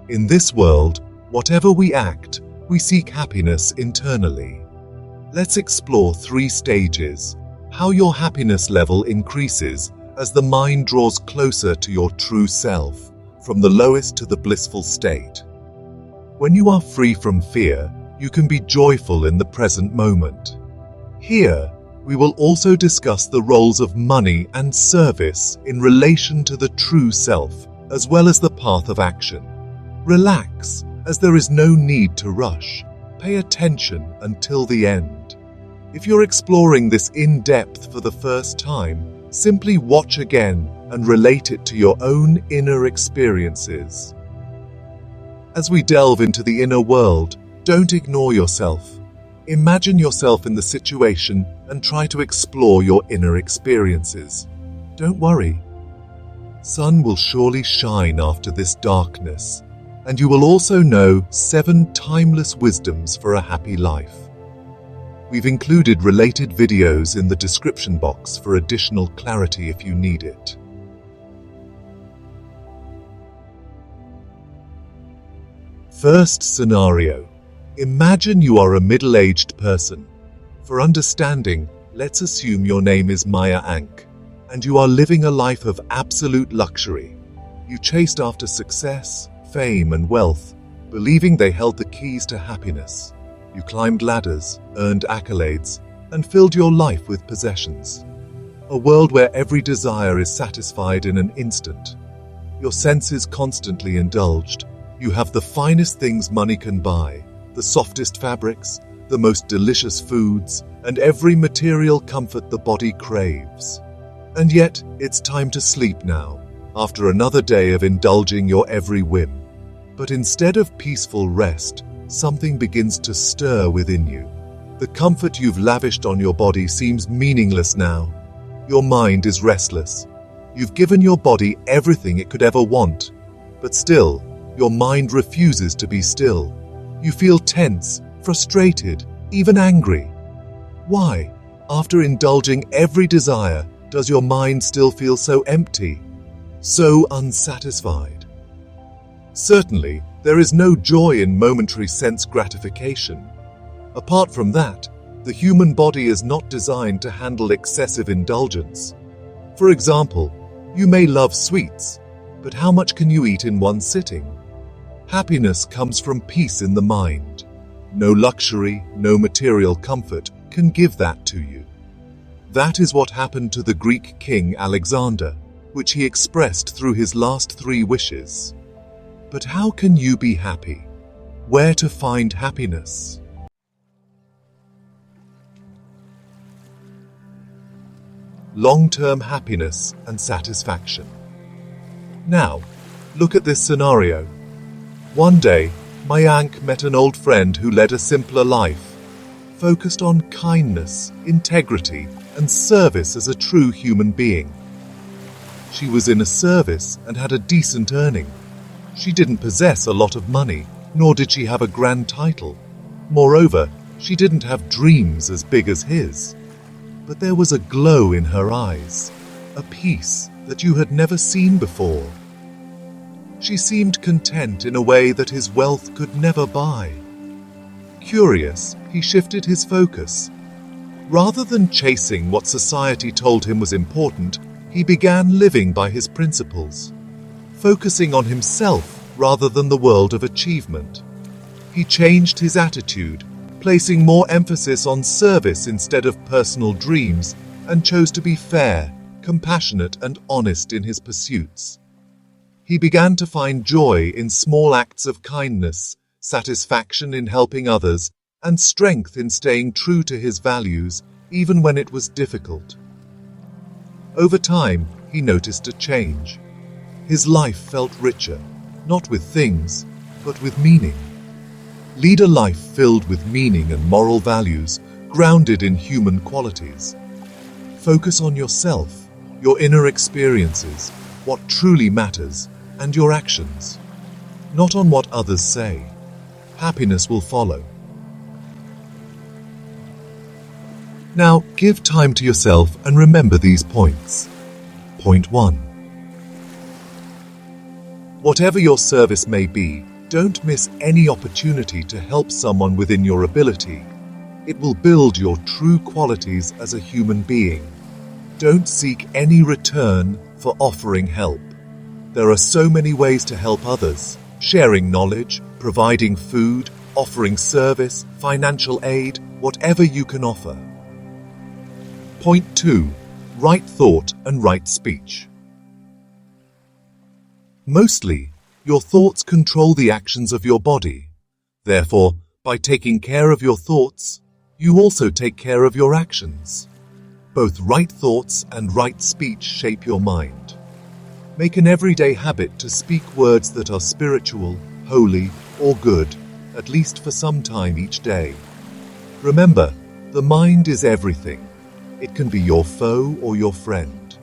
In this world, whatever we act, we seek happiness internally. Let's explore 3 stages: how your happiness level increases as the mind draws closer to your true self, from the lowest to the blissful state. When you are free from fear, you can be joyful in the present moment. Here, we will also discuss the roles of money and service in relation to the true self, as well as the path of action. Relax, as there is no need to rush. Pay attention until the end. If you're exploring this in depth for the first time, simply watch again and relate it to your own inner experiences. As we delve into the inner world, don't ignore yourself. Imagine yourself in the situation and try to explore your inner experiences. Don't worry. Sun will surely shine after this darkness, and you will also know 7 timeless wisdoms for a happy life. We've included related videos in the description box for additional clarity if you need it. First scenario. Imagine you are a middle-aged person. For understanding, let's assume your name is Maya Ank, and you are living a life of absolute luxury. You chased after success, fame, and wealth, believing they held the keys to happiness. You climbed ladders, earned accolades, and filled your life with possessions. A world where every desire is satisfied in an instant. Your senses constantly indulged. You have the finest things money can buy, the softest fabrics, the most delicious foods, and every material comfort the body craves. And yet, it's time to sleep now, after another day of indulging your every whim. But instead of peaceful rest, something begins to stir within you. The comfort you've lavished on your body seems meaningless now. Your mind is restless. You've given your body everything it could ever want, but still, your mind refuses to be still. You feel tense, frustrated, even angry. Why, after indulging every desire, does your mind still feel so empty, so unsatisfied? Certainly, there is no joy in momentary sense gratification. Apart from that, the human body is not designed to handle excessive indulgence. For example, you may love sweets, but how much can you eat in one sitting? Happiness comes from peace in the mind. No luxury, no material comfort can give that to you. That is what happened to the Greek king Alexander, which he expressed through his last 3 wishes. But how can you be happy? Where to find happiness? Long-term happiness and satisfaction. Now, look at this scenario. One day, Mayank met an old friend who led a simpler life, focused on kindness, integrity, and service as a true human being. She was in a service and had a decent earning. She didn't possess a lot of money, nor did she have a grand title. Moreover, she didn't have dreams as big as his. But there was a glow in her eyes, a peace that you had never seen before. She seemed content in a way that his wealth could never buy. Curious, he shifted his focus. Rather than chasing what society told him was important, he began living by his principles, focusing on himself rather than the world of achievement. He changed his attitude, placing more emphasis on service instead of personal dreams, and chose to be fair, compassionate, and honest in his pursuits. He began to find joy in small acts of kindness, satisfaction in helping others, and strength in staying true to his values, even when it was difficult. Over time, he noticed a change. His life felt richer, not with things, but with meaning. Lead a life filled with meaning and moral values, grounded in human qualities. Focus on yourself, your inner experiences, what truly matters, and your actions, not on what others say. Happiness will follow. Now, give time to yourself and remember these points. Point 1. Whatever your service may be, Don't miss any opportunity to help someone within your ability. It will build your true qualities as a human being. Don't seek any return for offering help. There are so many ways to help others: sharing knowledge, providing food, offering service, financial aid, whatever you can offer. Point 2. Right thought and right speech. Mostly, your thoughts control the actions of your body. Therefore, by taking care of your thoughts, you also take care of your actions. Both right thoughts and right speech shape your mind. Make an everyday habit to speak words that are spiritual, holy, or good, at least for some time each day. Remember, the mind is everything. It can be your foe or your friend.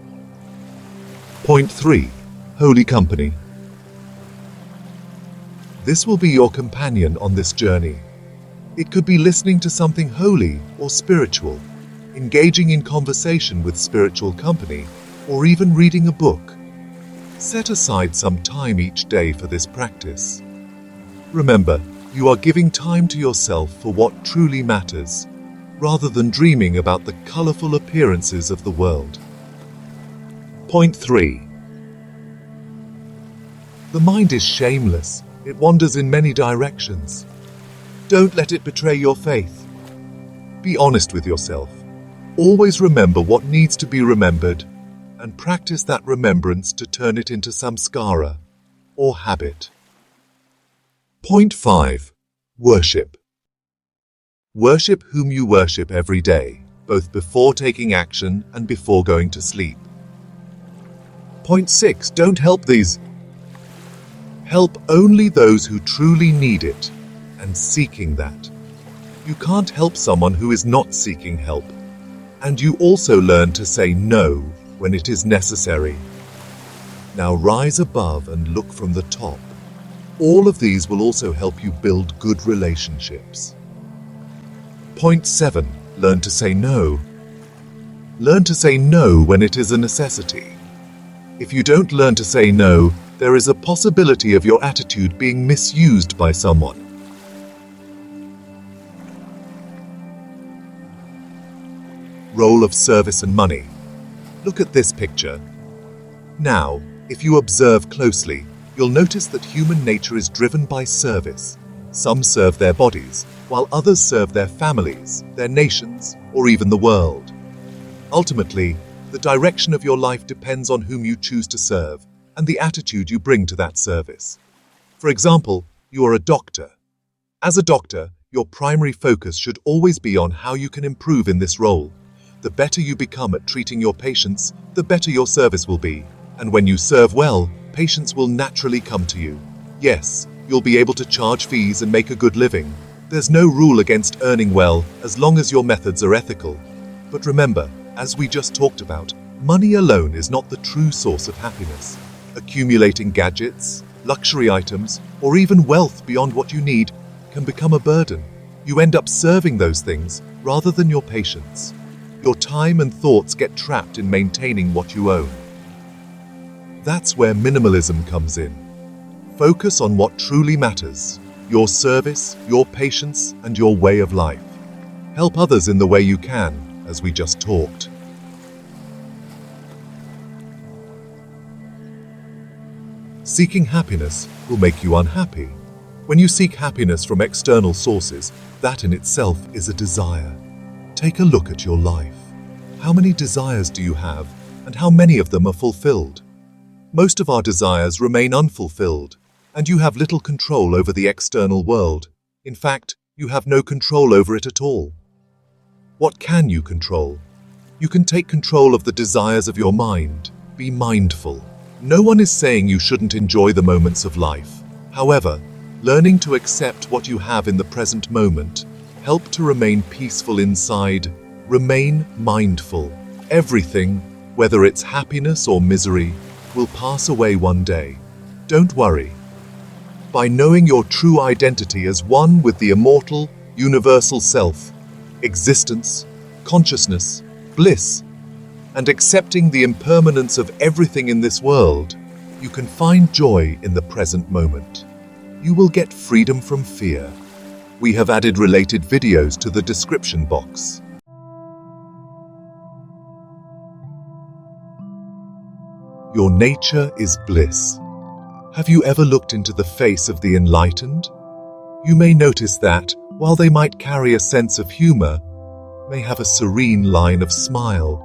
Point 3. Holy company. This will be your companion on this journey. It could be listening to something holy or spiritual, engaging in conversation with spiritual company, or even reading a book. Set aside some time each day for this practice. Remember, you are giving time to yourself for what truly matters, rather than dreaming about the colorful appearances of the world. Point 3. The mind is shameless. It wanders in many directions. Don't let it betray your faith. Be honest with yourself. Always remember what needs to be remembered, and practice that remembrance to turn it into samskara, or habit. Point 5. Worship. Worship whom you worship every day, both before taking action and before going to sleep. Point 6. Don't help these. Help only those who truly need it, and seeking that. You can't help someone who is not seeking help, and you also learn to say no when it is necessary. Now rise above and look from the top. All of these will also help you build good relationships. Point 7. Learn to say no. Learn to say no when it is a necessity. If you don't learn to say no, there is a possibility of your attitude being misused by someone. Role of service and money. Look at this picture. Now, if you observe closely, you'll notice that human nature is driven by service. Some serve their bodies, while others serve their families, their nations, or even the world. Ultimately, the direction of your life depends on whom you choose to serve and the attitude you bring to that service. For example, you are a doctor. As a doctor, your primary focus should always be on how you can improve in this role. The better you become at treating your patients, the better your service will be. And when you serve well, patients will naturally come to you. Yes, you'll be able to charge fees and make a good living. There's no rule against earning well as long as your methods are ethical. But remember, as we just talked about, money alone is not the true source of happiness. Accumulating gadgets, luxury items, or even wealth beyond what you need can become a burden. You end up serving those things rather than your patients. Your time and thoughts get trapped in maintaining what you own. That's where minimalism comes in. Focus on what truly matters: your service, your patience, and your way of life. Help others in the way you can, as we just talked. Seeking happiness will make you unhappy. When you seek happiness from external sources, that in itself is a desire. Take a look at your life. How many desires do you have, and how many of them are fulfilled? Most of our desires remain unfulfilled, and you have little control over the external world. In fact, you have no control over it at all. What can you control? You can take control of the desires of your mind. Be mindful. No one is saying you shouldn't enjoy the moments of life. However, learning to accept what you have in the present moment, help to remain peaceful inside, remain mindful. Everything, whether it's happiness or misery, will pass away one day. Don't worry. By knowing your true identity as one with the immortal, universal self, existence, consciousness, bliss, and accepting the impermanence of everything in this world, you can find joy in the present moment. you will get freedom from fear. We have added related videos to the description box. Your nature is bliss. Have you ever looked into the face of the enlightened? You may notice that, while they might carry a sense of humor, may have a serene line of smile.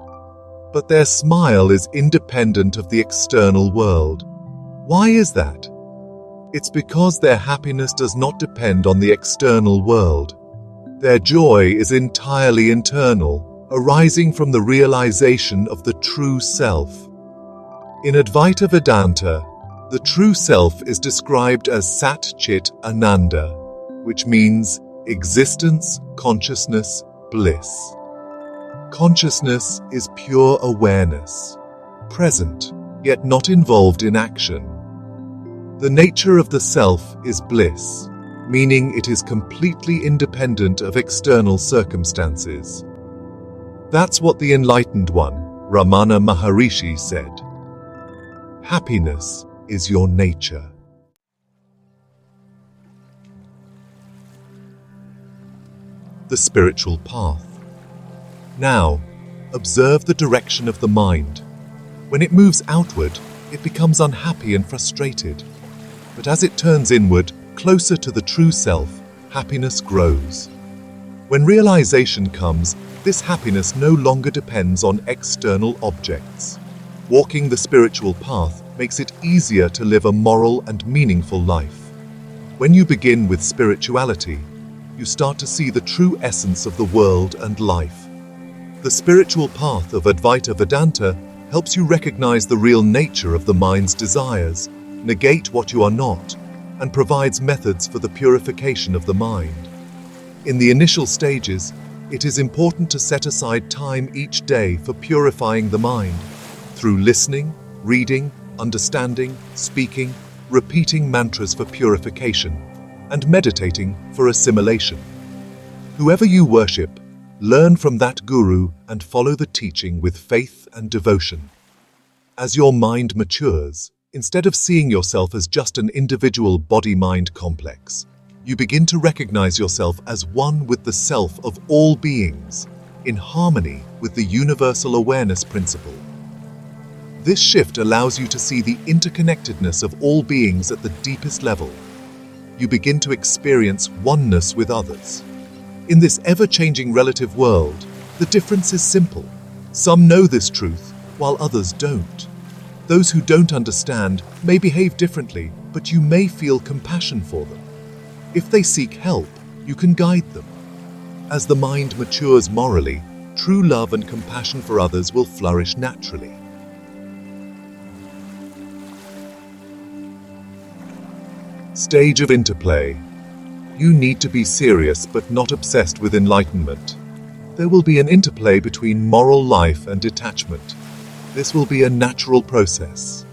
But their smile is independent of the external world. Why is that? It's because their happiness does not depend on the external world. Their joy is entirely internal, arising from the realization of the true self. In Advaita Vedanta, the true self is described as Sat Chit Ananda, which means existence, consciousness, bliss. Consciousness is pure awareness, present, yet not involved in action. The nature of the self is bliss, meaning it is completely independent of external circumstances. That's what the enlightened one, Ramana Maharishi, said. Happiness is your nature. The spiritual path. Now, observe the direction of the mind. When it moves outward, it becomes unhappy and frustrated. But as it turns inward, closer to the true self, happiness grows. When realization comes, this happiness no longer depends on external objects. Walking the spiritual path makes it easier to live a moral and meaningful life. When you begin with spirituality, you start to see the true essence of the world and life. The spiritual path of Advaita Vedanta helps you recognize the real nature of the mind's desires, negate what you are not, and provides methods for the purification of the mind. In the initial stages, it is important to set aside time each day for purifying the mind, through listening, reading, understanding, speaking, repeating mantras for purification, and meditating for assimilation. Whoever you worship, learn from that guru and follow the teaching with faith and devotion. As your mind matures, instead of seeing yourself as just an individual body-mind complex, you begin to recognize yourself as one with the self of all beings, in harmony with the universal awareness principle. This shift allows you to see the interconnectedness of all beings at the deepest level. You begin to experience oneness with others. In this ever-changing relative world, the difference is simple. Some know this truth, while others don't. Those who don't understand may behave differently, but you may feel compassion for them. If they seek help, you can guide them. As the mind matures morally, true love and compassion for others will flourish naturally. Stage of interplay. You need to be serious but not obsessed with enlightenment. There will be an interplay between moral life and detachment. This will be a natural process.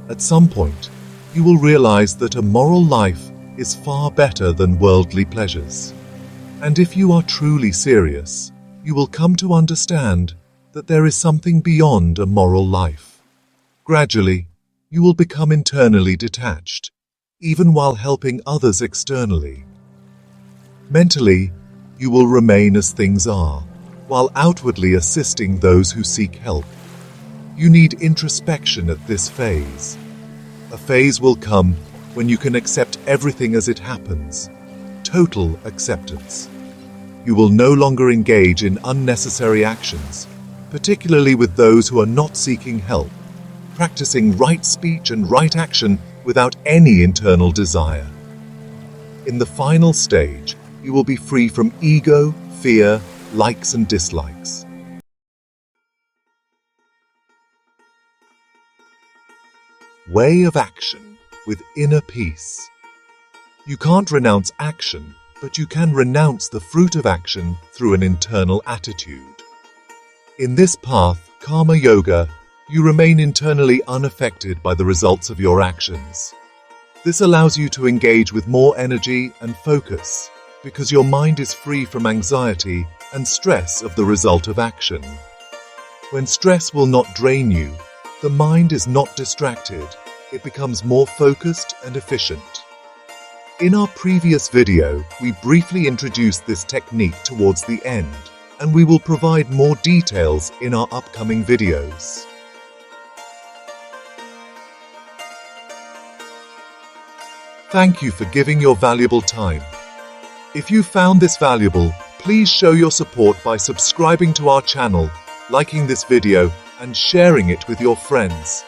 At some point, you will realize that a moral life is far better than worldly pleasures. And if you are truly serious, you will come to understand that there is something beyond a moral life. Gradually, you will become internally detached, even while helping others externally. Mentally, you will remain as things are, while outwardly assisting those who seek help. You need introspection at this phase. A phase will come when you can accept everything as it happens, total acceptance. You will no longer engage in unnecessary actions, particularly with those who are not seeking help, practicing right speech and right action without any internal desire. In the final stage, you will be free from ego, fear, likes and dislikes. Way of action with inner peace. You can't renounce action, but you can renounce the fruit of action through an internal attitude. In this path, Karma Yoga, you remain internally unaffected by the results of your actions. This allows you to engage with more energy and focus, because your mind is free from anxiety and stress of the result of action. When stress will not drain you, the mind is not distracted, it becomes more focused and efficient. In our previous video, we briefly introduced this technique towards the end, and we will provide more details in our upcoming videos. Thank you for giving your valuable time. If you found this valuable, please show your support by subscribing to our channel, liking this video, and sharing it with your friends.